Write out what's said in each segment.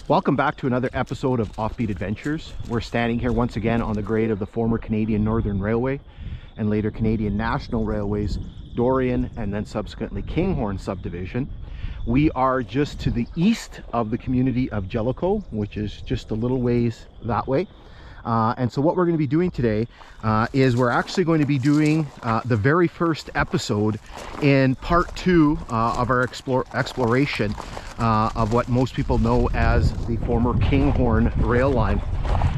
Welcome back to another episode of Offbeat Adventures. We're standing here once again on the grade of the former Canadian Northern Railway and later Canadian National Railways, Dorion and then subsequently Kinghorn subdivision. We are just to the east of the community of Jellicoe, which is just a little ways that way. And so what we're going to be doing today is we're actually going to be doing the very first episode in part 2 of our exploration of what most people know as the former Kinghorn rail line.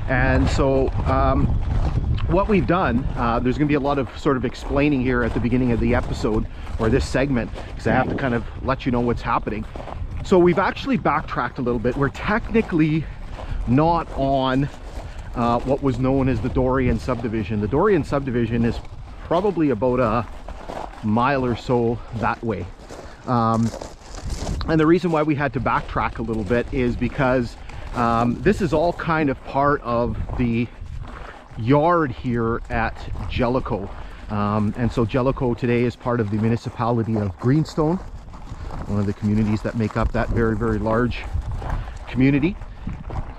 And so what we've done, there's going to be a lot of sort of explaining here at the beginning of the episode, or this segment, because I have to kind of let you know what's happening. So we've actually backtracked a little bit. We're technically not on what was known as the Dorion subdivision. The Dorion subdivision is probably about a mile or so that way. And the reason why we had to backtrack a little bit is because this is all kind of part of the yard here at Jellicoe. And so Jellicoe today is part of the municipality of Greenstone, one of the communities that make up that very, very large community.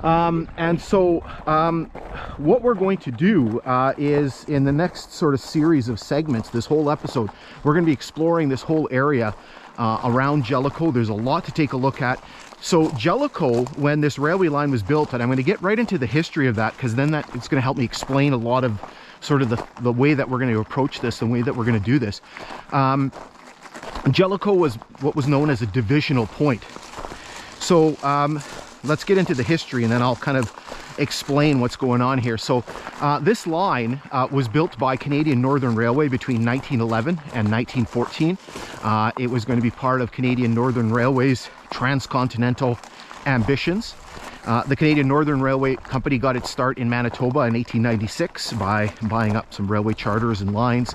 And so what we're going to do is in the next sort of series of segments, this whole episode, we're going to be exploring this whole area around Jellicoe. There's a lot to take a look at. So Jellicoe, when this railway line was built, and I'm going to get right into the history of that, because then it's going to help me explain a lot of sort of the way that we're going to approach this, the way that we're going to do this. Jellicoe was what was known as a divisional point. So let's get into the history and then I'll kind of explain what's going on here. So this line was built by Canadian Northern Railway between 1911 and 1914. It was going to be part of Canadian Northern Railway's transcontinental ambitions. The Canadian Northern Railway Company got its start in Manitoba in 1896 by buying up some railway charters and lines.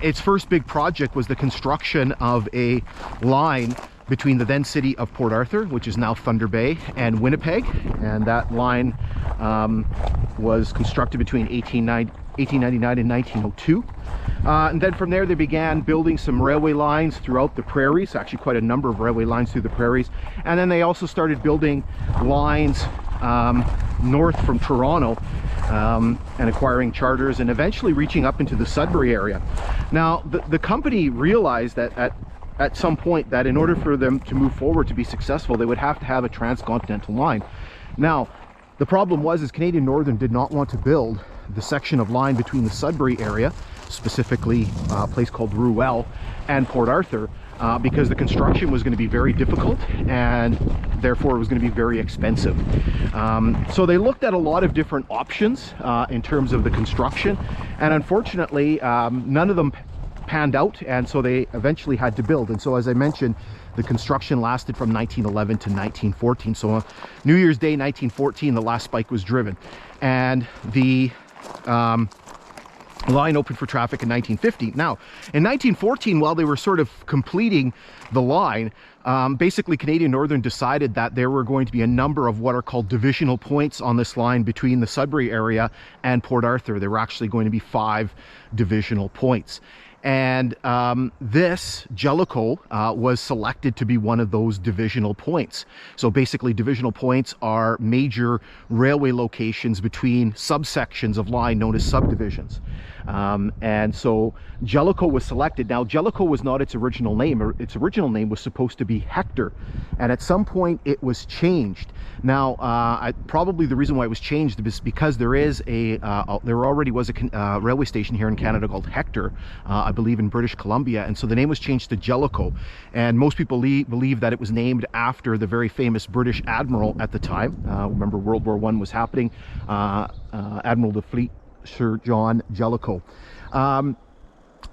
Its first big project was the construction of a line between the then city of Port Arthur, which is now Thunder Bay, and Winnipeg. And that line was constructed between 1899 and 1902. And then from there they began building some railway lines throughout the prairies, actually quite a number of railway lines through the prairies. And then they also started building lines north from Toronto and acquiring charters and eventually reaching up into the Sudbury area. Now the company realized that at some point that in order for them to move forward to be successful, they would have to have a transcontinental line. Now the problem was Canadian Northern did not want to build the section of line between the Sudbury area, specifically a place called Ruel, and Port Arthur, because the construction was going to be very difficult and therefore it was going to be very expensive. So they looked at a lot of different options in terms of the construction, and unfortunately none of them panned out, and so they eventually had to build. And so, as I mentioned, the construction lasted from 1911 to 1914. So on New Year's Day 1914, the last spike was driven, and the line opened for traffic in 1950. Now in 1914, while they were sort of completing the line, basically Canadian Northern decided that there were going to be a number of what are called divisional points on this line between the Sudbury area and Port Arthur. There were actually going to be 5 divisional points. And this Jellicoe was selected to be one of those divisional points. So basically divisional points are major railway locations between subsections of line known as subdivisions. And so Jellicoe was selected. Now Jellicoe was not its original name. Its original name was supposed to be Hector, and at some point it was changed. Now probably the reason why it was changed is because there already was a railway station here in Canada called Hector, I believe in British Columbia, and so the name was changed to Jellicoe. And most people believe that it was named after the very famous British admiral at the time. Remember, World War I was happening, Admiral of the Fleet Sir John Jellicoe.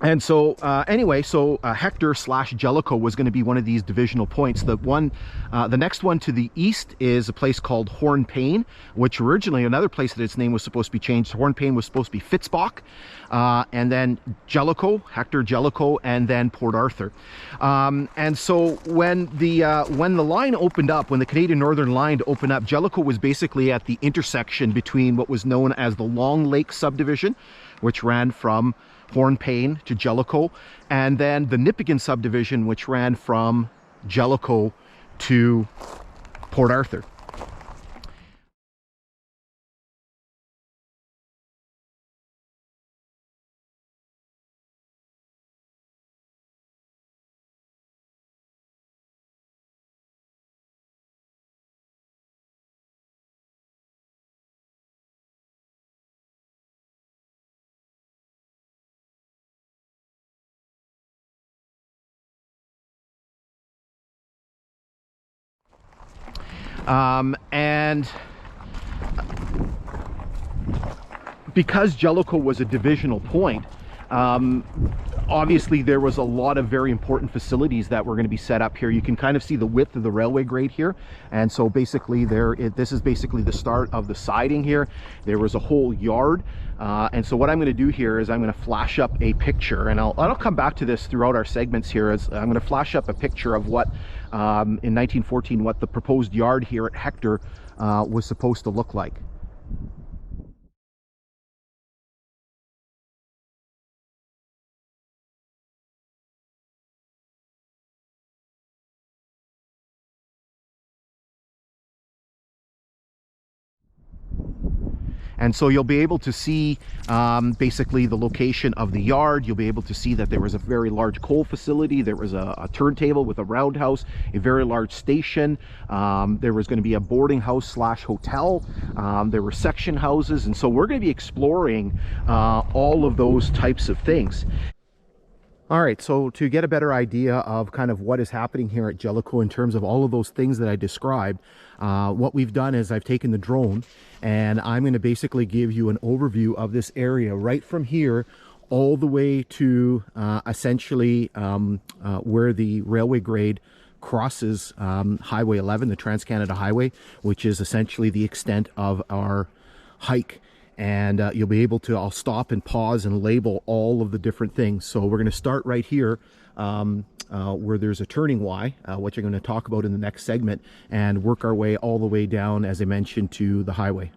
And so anyway, so Hector / Jellicoe was going to be one of these divisional points. The next one to the east is a place called Hornpain, which originally another place that its name was supposed to be changed. Hornpain was supposed to be Fitzbach, and then Jellicoe, Hector, Jellicoe, and then Port Arthur. And so when the line opened up, when the Canadian Northern line opened up, Jellicoe was basically at the intersection between what was known as the Long Lake Subdivision, which ran from Hornpain to Jellicoe, and then the Nipigon subdivision, which ran from Jellicoe to Port Arthur. And because Jellicoe was a divisional point, obviously there was a lot of very important facilities that were going to be set up here. You can kind of see the width of the railway grade here, and so basically this is basically the start of the siding here. There was a whole yard, and so what I'm going to do here is I'm going to flash up a picture, and I'll come back to this throughout our segments here, as I'm going to flash up a picture of what in 1914 what the proposed yard here at Hector was supposed to look like. And so you'll be able to see basically the location of the yard. You'll be able to see that there was a very large coal facility. There was a turntable with a roundhouse, a very large station. There was going to be a boarding house slash hotel. There were section houses. And so we're going to be exploring all of those types of things. All right, so to get a better idea of kind of what is happening here at Jellicoe in terms of all of those things that I described, what we've done is I've taken the drone and I'm going to basically give you an overview of this area right from here all the way to essentially where the railway grade crosses Highway 11, the Trans-Canada Highway, which is essentially the extent of our hike. And you'll be able to, I'll stop and pause and label all of the different things. So we're going to start right here where there's a turning Y, which I'm going to talk about in the next segment, and work our way all the way down, as I mentioned, to the highway.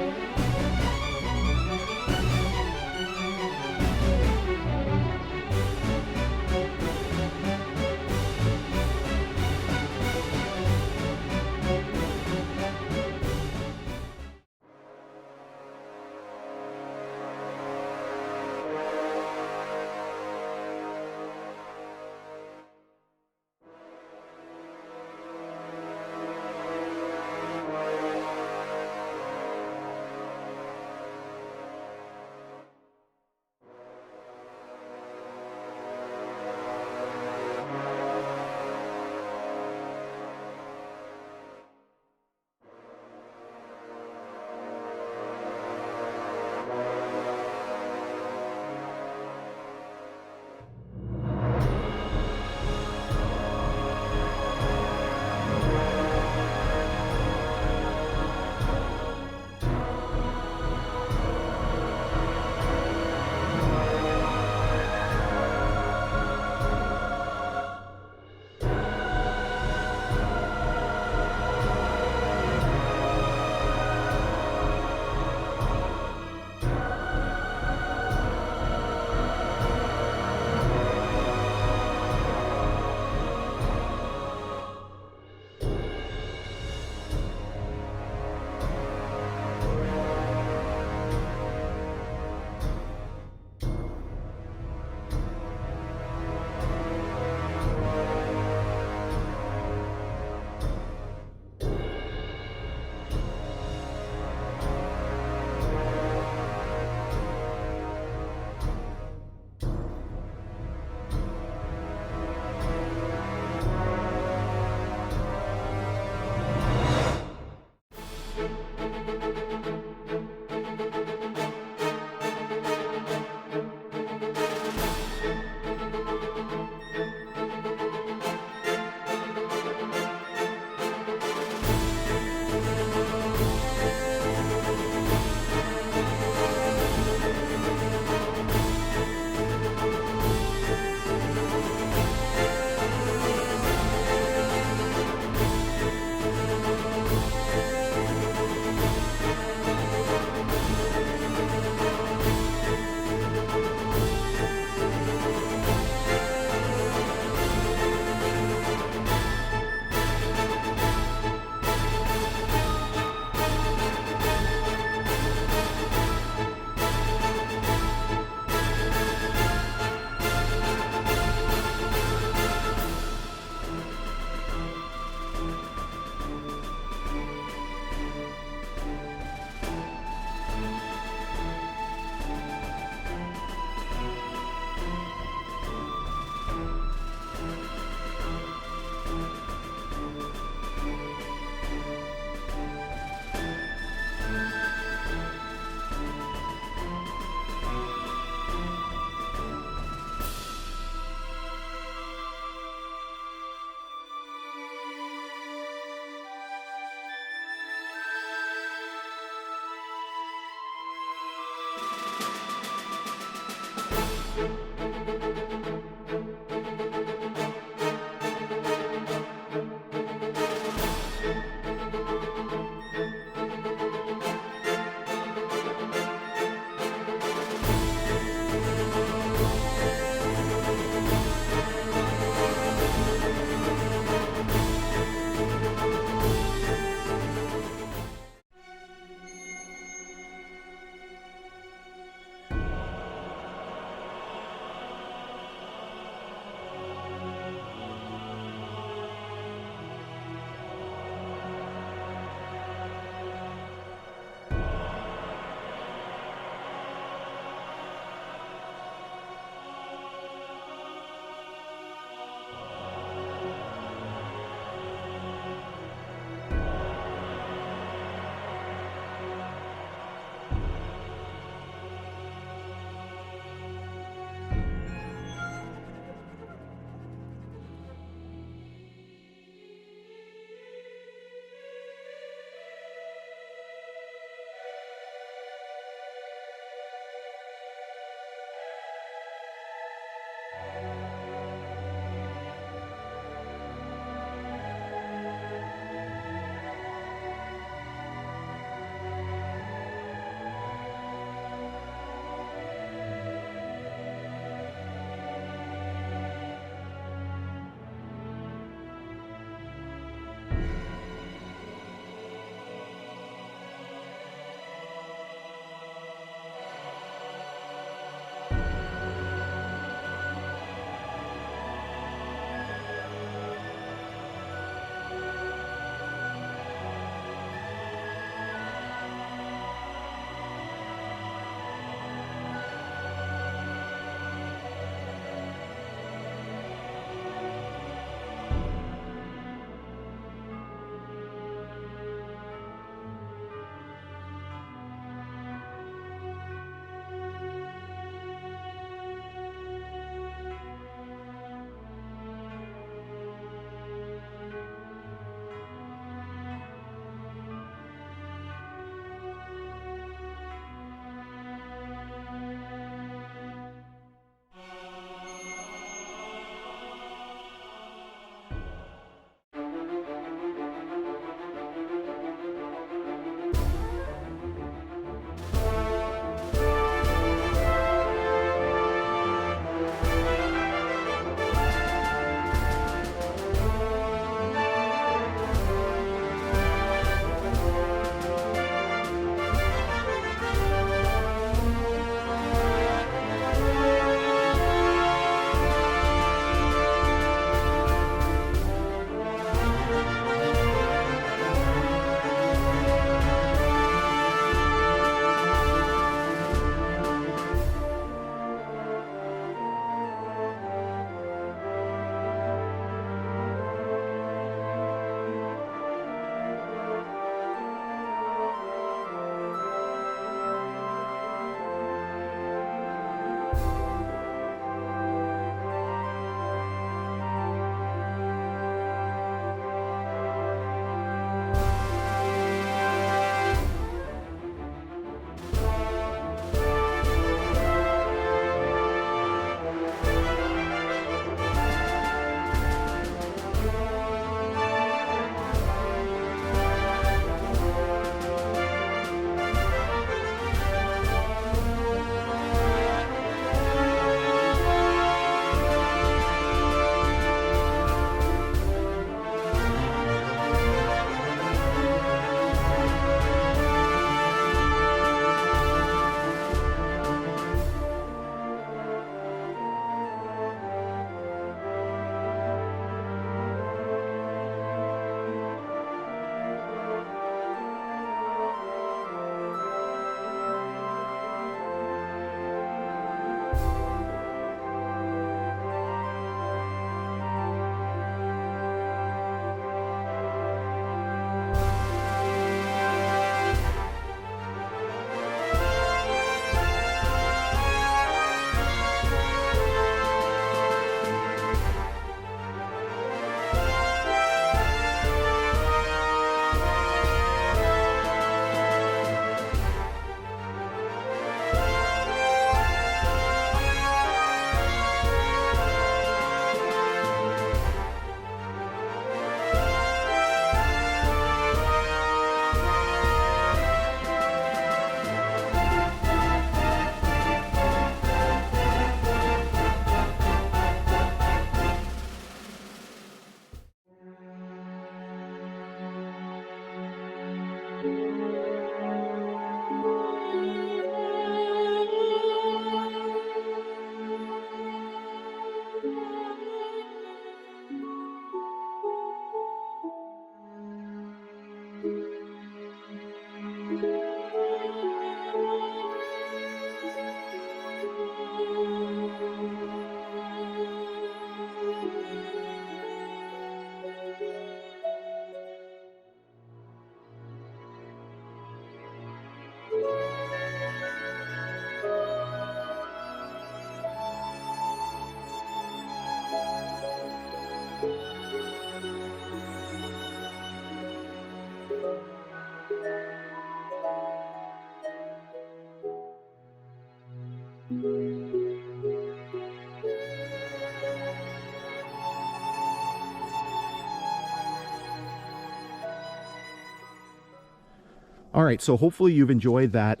All right, so hopefully you've enjoyed that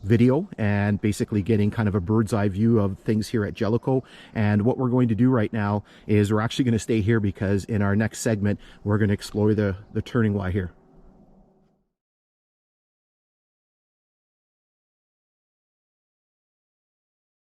video and basically getting kind of a bird's eye view of things here at Jellicoe. And what we're going to do right now is we're actually going to stay here because in our next segment, we're going to explore the turning Y here.